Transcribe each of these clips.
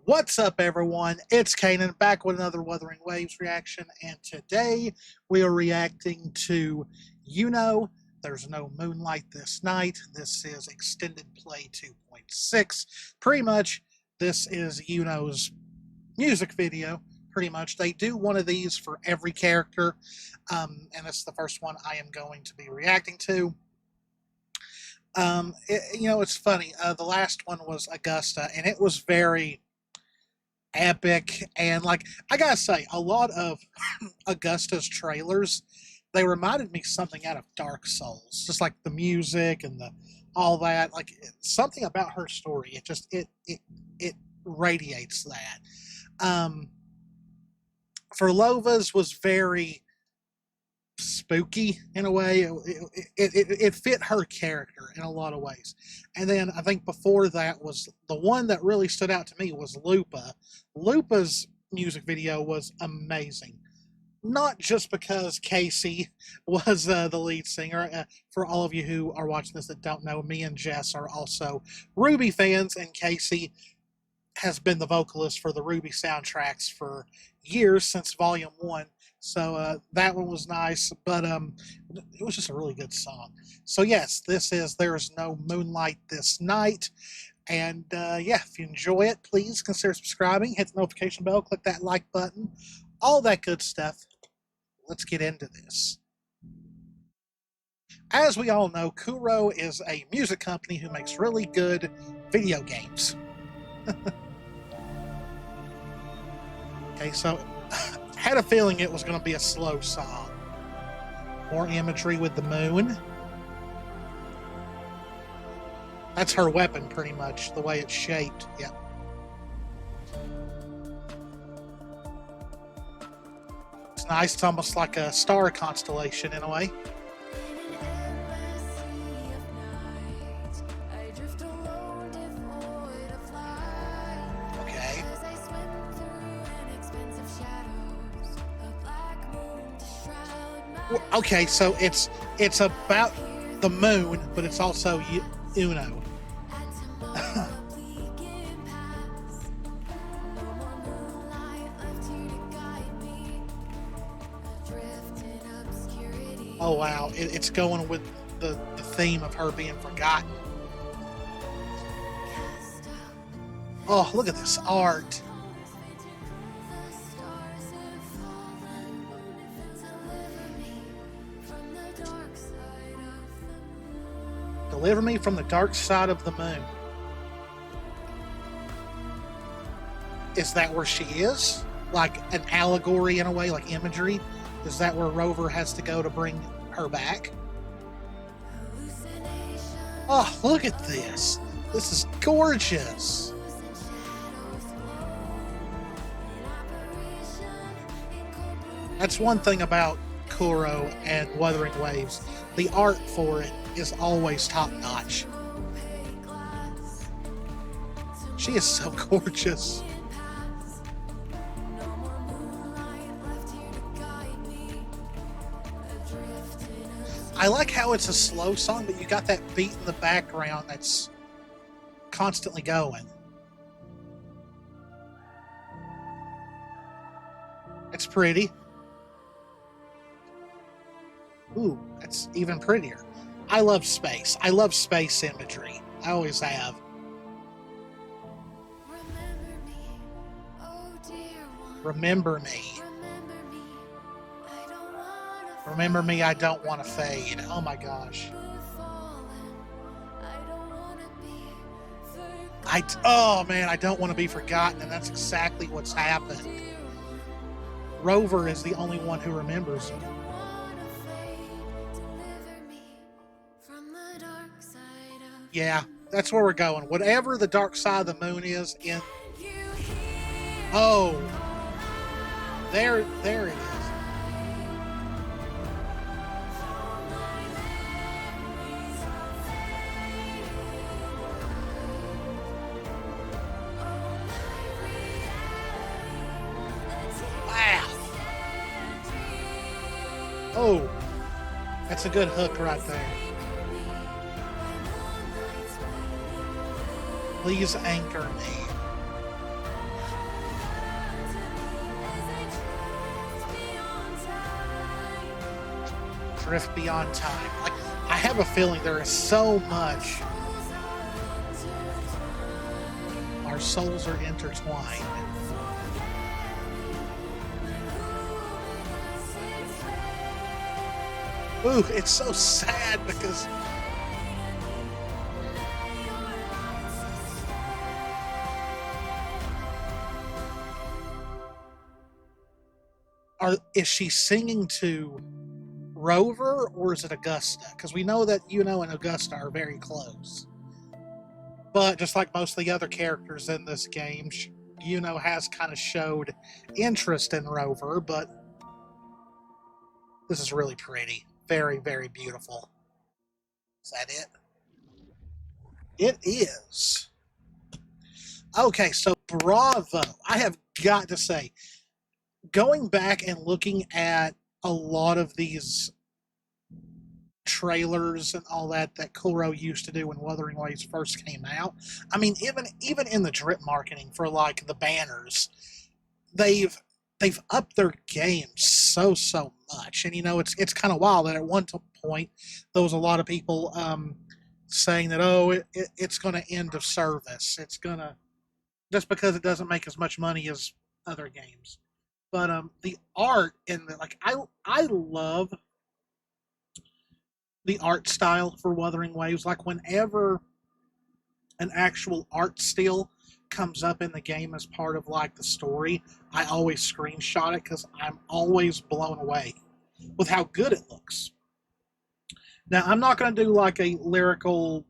What's up, everyone? It's Cannan back with another Wuthering Waves reaction, and today we are reacting to Iuno. There's no Moonlight this night. This is Extended Play 2.6. Pretty much, this is Iuno's music video. Pretty much, they do one of these for every character, and it's the first one I am going to be reacting to. It's funny. The last one was Augusta, and it was very epic, and I gotta say, a lot of Augusta's trailers, they reminded me something out of Dark Souls, just like the music and all that, like something about her story. It radiates that. For Lova's was very spooky in a way. It fit her character in a lot of ways. And then I think before that was the one that really stood out to me was Lupa. Lupa's music video was amazing. Not just because Casey was the lead singer. For all of you who are watching this that don't know, me and Jess are also Ruby fans, and Casey has been the vocalist for the Ruby soundtracks for years, since Volume 1. So that one was nice, but it was just a really good song. So yes, this is There's No Moonlight This Night. And yeah, if you enjoy it, please consider subscribing, hit the notification bell, click that like button, all that good stuff. Let's get into this. As we all know, Kuro is a music company who makes really good video games. Okay, so had a feeling it was going to be a slow song. More imagery with the moon. That's her weapon, pretty much, the way it's shaped. Yep. It's nice. It's almost like a star constellation in a way. Okay, so it's about the moon, but it's also Iuno. Oh wow, it's going with the theme of her being forgotten. Oh, look at this art. Deliver me from the dark side of the moon. Is that where she is? Like an allegory in a way, like imagery? Is that where Rover has to go to bring her back? Oh, look at this. This is gorgeous. That's one thing about Kuro and Wuthering Waves. The art for it is always top-notch. She is so gorgeous. I like how it's a slow song, but you got that beat in the background that's constantly going. It's pretty. Ooh, that's even prettier. I love space. I love space imagery. I always have. Remember me. Remember me, I don't want to fade. Oh my gosh. Oh man, I don't want to be forgotten, and that's exactly what's happened. Rover is the only one who remembers me. Yeah, that's where we're going. Whatever the dark side of the moon is in... Oh! There it is. Wow! Oh! That's a good hook right there. Please anchor me. drift beyond time. Like, I have a feeling there is so much. Our souls are intertwined. Ooh, it's so sad because is she singing to Rover or is it Augusta? Because we know that Iuno and Augusta are very close. But just like most of the other characters in this game, Iuno has kind of showed interest in Rover, but this is really pretty. Very, very beautiful. Is that it? It is. Okay, so bravo. I have got to say, going back and looking at a lot of these trailers and all that Kuro used to do when Wuthering Waves first came out. I mean, even in the drip marketing for like the banners, they've upped their game so much. And it's kind of wild that at one point there was a lot of people saying that it's going to end of service. It's gonna, just because it doesn't make as much money as other games. But the art and I love the art style for Wuthering Waves. Like, whenever an actual art still comes up in the game as part of like the story, I always screenshot it because I'm always blown away with how good it looks. Now, I'm not going to do like a lyrical,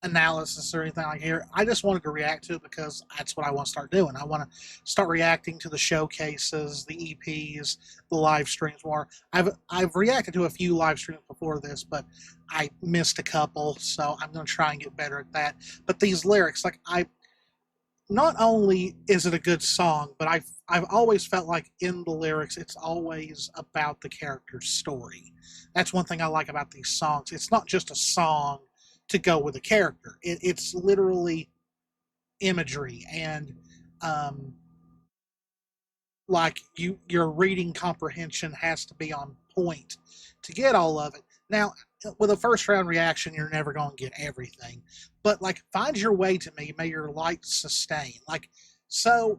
analysis or anything like here. I just wanted to react to it because that's what I want to start doing. I want to start reacting to the showcases, the EPs, the live streams more. I've reacted to a few live streams before this, but I missed a couple, so I'm going to try and get better at that. But these lyrics, not only is it a good song, but I've always felt like in the lyrics it's always about the character's story. That's one thing I like about these songs. It's not just a song to go with a character. It's literally imagery and your reading comprehension has to be on point to get all of it. Now, with a first round reaction, you're never going to get everything, but find your way to me. May your light sustain. So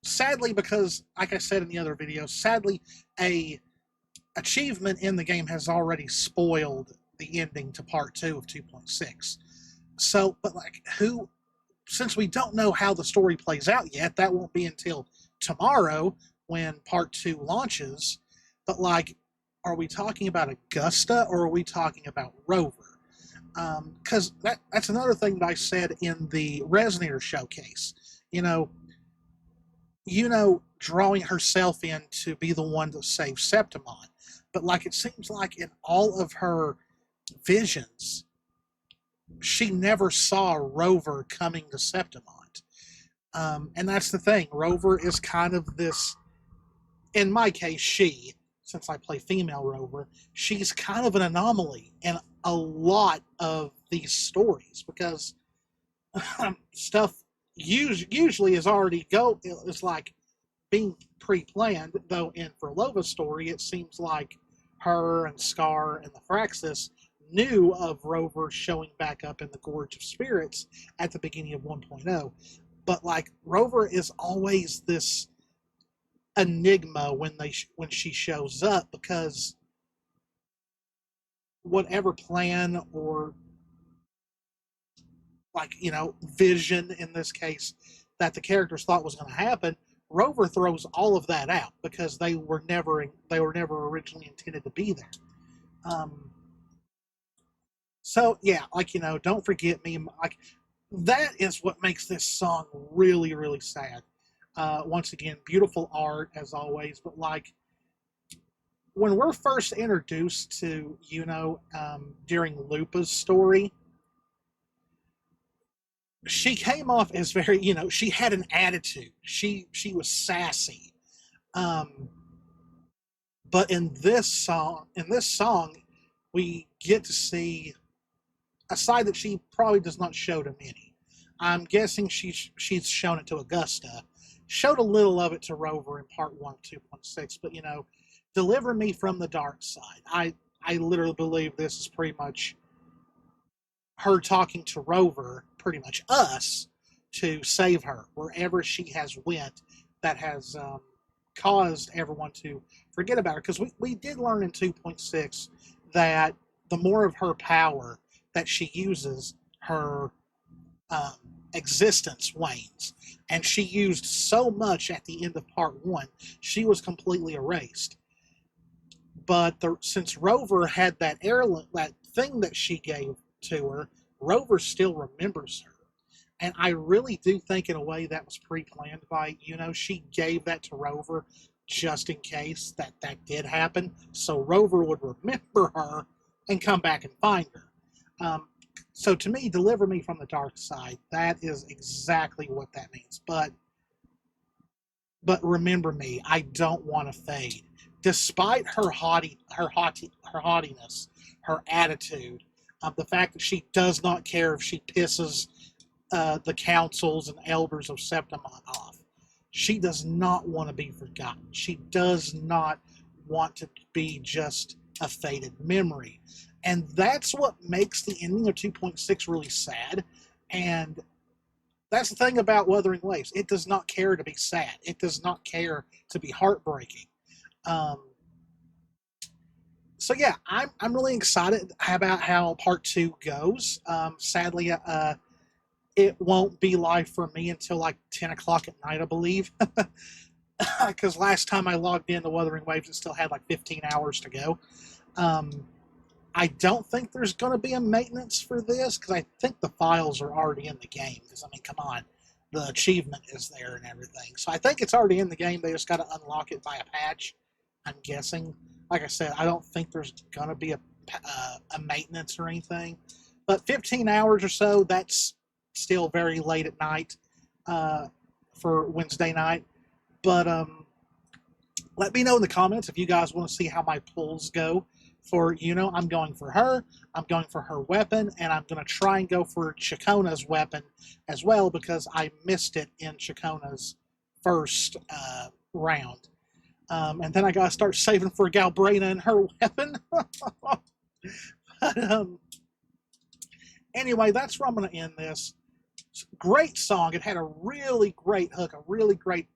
sadly, because like I said in the other video, sadly a achievement in the game has already spoiled the ending to part 2 of 2.6. So, but since we don't know how the story plays out yet, that won't be until tomorrow when part 2 launches. But are we talking about Augusta or are we talking about Rover? Because that's another thing that I said in the Resonator showcase. Drawing herself in to be the one to save Septimon. But it seems like in all of her visions, she never saw Rover coming to Septimon. And that's the thing. Rover is kind of this, in my case, since I play female Rover, she's kind of an anomaly in a lot of these stories because stuff usually is already it's being pre-planned, though in Lova's story, it seems like her and Scar and the Firaxis knew of Rover showing back up in the Gorge of Spirits at the beginning of 1.0. But Rover is always this enigma when she shows up, because whatever plan or vision in this case that the characters thought was going to happen, Rover throws all of that out because they were never originally intended to be there. So yeah, Don't Forget Me, that is what makes this song really, really sad. Once again, beautiful art as always, but when we're first introduced to during Lupa's story, she came off as very, she had an attitude. She was sassy. But in this song, we get to see a side that she probably does not show to many. I'm guessing she's shown it to Augusta. showed a little of it to Rover in part 1 of 2.6, but Deliver Me from the Dark Side. I literally believe this is pretty much her talking to Rover, pretty much us, to save her wherever she has went that has caused everyone to forget about her. Because we did learn in 2.6 that the more of her power that she uses, her existence wanes. And she used so much at the end of part 1, she was completely erased. But since Rover had that heirloom, that thing that she gave to her, Rover still remembers her. And I really do think in a way that was pre-planned by, she gave that to Rover just in case that did happen. So Rover would remember her and come back and find her. So to me, Deliver Me from the Dark Side, that is exactly what that means. But remember me, I don't want to fade. Despite her haughtiness, her attitude, the fact that she does not care if she pisses the councils and elders of Septimon off. She does not want to be forgotten. She does not want to be just a faded memory. And that's what makes the ending of 2.6 really sad. And that's the thing about Wuthering Waves. It does not care to be sad. It does not care to be heartbreaking. So yeah, I'm really excited about how part 2 goes. Sadly, it won't be live for me until like 10 o'clock at night, I believe. Because last time I logged in to Wuthering Waves, it still had like 15 hours to go. I don't think there's going to be a maintenance for this, because I think the files are already in the game. Because, I mean, come on. The achievement is there and everything. So I think it's already in the game. They just got to unlock it by a patch, I'm guessing. Like I said, I don't think there's going to be a maintenance or anything. But 15 hours or so, that's still very late at night for Wednesday night. But let me know in the comments if you guys want to see how my pulls go for Iuno. I'm going for her, I'm going for her weapon, and I'm going to try and go for Chikona's weapon as well, because I missed it in Chikona's first round. And then I got to start saving for Galbrina and her weapon. But anyway, that's where I'm going to end this. Great song. It had a really great hook, a really great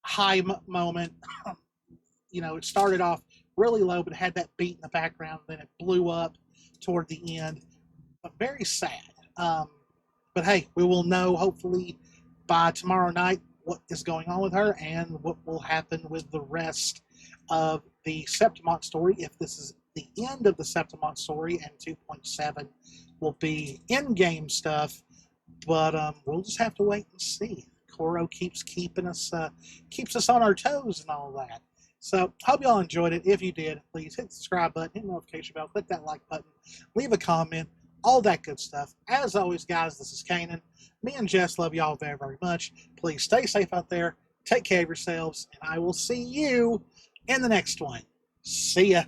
high moment. It started off really low, but it had that beat in the background. Then it blew up toward the end. But very sad. But hey, we will know hopefully by tomorrow night what is going on with her and what will happen with the rest of the Septimon story. If this is the end of the Septimon story, and 2.7 will be in-game stuff. But we'll just have to wait and see. Koro keeps us on our toes and all that. So, hope y'all enjoyed it. If you did, please hit the subscribe button, hit the notification bell, click that like button, leave a comment, all that good stuff. As always, guys, this is Cannan. Me and Jess love y'all very, very much. Please stay safe out there. Take care of yourselves, and I will see you in the next one. See ya.